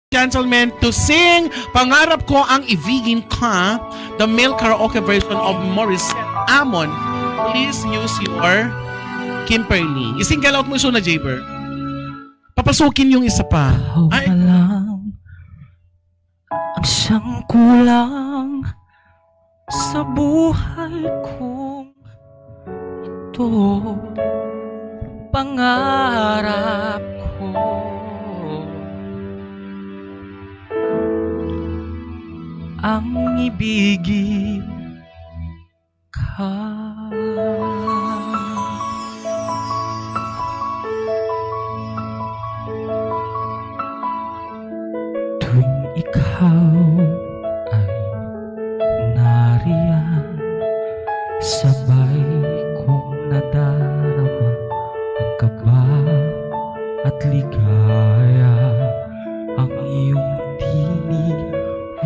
gentlemen, to sing Pangarap Ko Ang Ibigin Ka, the male karaoke version of Morissette Amon. Please use your Kimberly. Isinggal out mo iso na, Jaber. Papasukin yung isa pa. Ay, lang ang siyang kulang sa buhay kong ito. Pangarap ko ang ibigin ka. Tuwing ikaw ay nariyan, sabay kong nadarama ang kaba at ligaya. Ang iyong tinig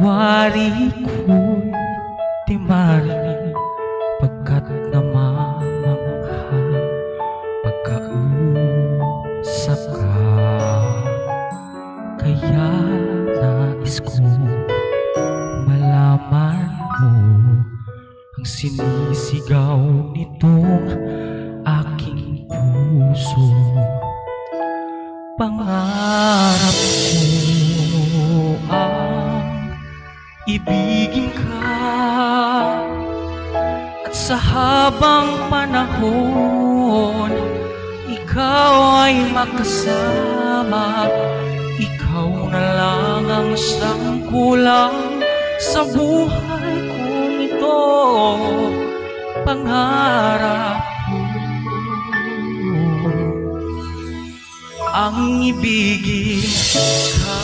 wari ko'y di marinig, pagkat namamangha pagkausap ka. Kaya nais ko malaman mo ang sinisigaw nitong aking puso. Pangarap ko ang ibigin ka, at sa habang panahon ikaw ay makasama. Ikaw na lang ang siyang kulang sa buhay kong ito. Pangarap ko ang ibigin ka.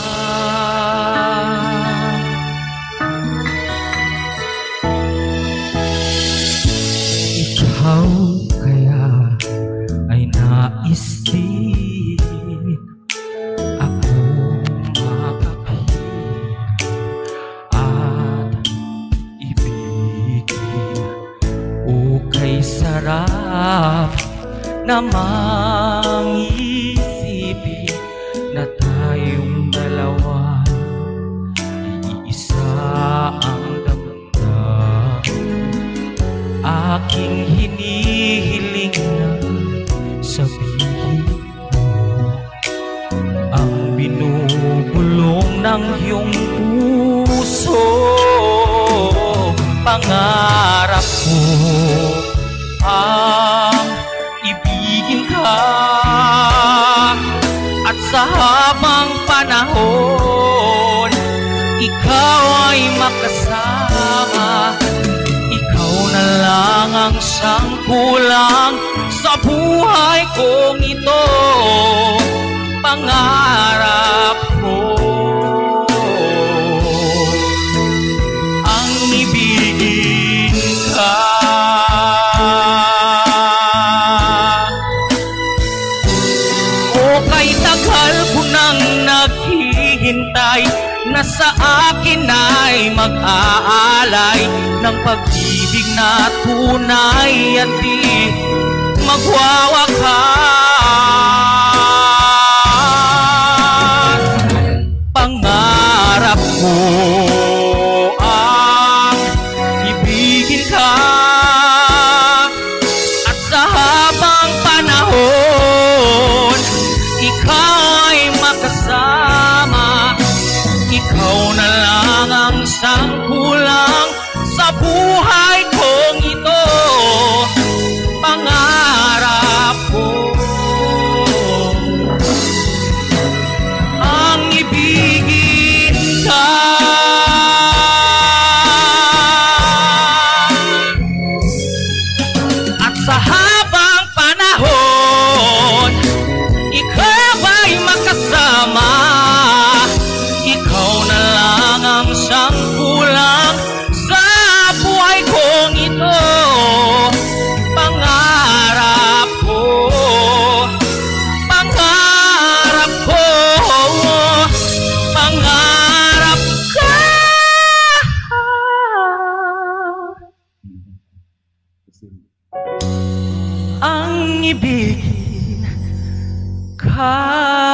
Ikaw kaya ay nais din ako makapit at ibigin. O kay sarap namang isipin na tayong dalawa iisa ang damdamin. Aking hinihiling na sabihin mo ang binubulong ng iyong puso. Pangarap ko ang ibigin ka, at sa habang panahon ikaw ay makasama. Ikaw na lang ang siyang kulang sa buhay kong ito. Pangarap ko ang ibigin ka. Kay tagal ko nang naghihintay na sa akin ay mag-aalay ng pag-ibig na tunay at di magwawakas. Pangarap ko ang ibigin ka, at sa habang panahon ikaw ay makasama. Ikaw na lang ang siyang kulang sa buhay kong ito. Pangarap ko ang ibigin ka. At sa habang panahon ikaw ay makasama. Ikaw na lang ang siyang kulang sa buhay kong ito. Pangarap ko, pangarap ko, pangarap ka. Ang ibigin ka.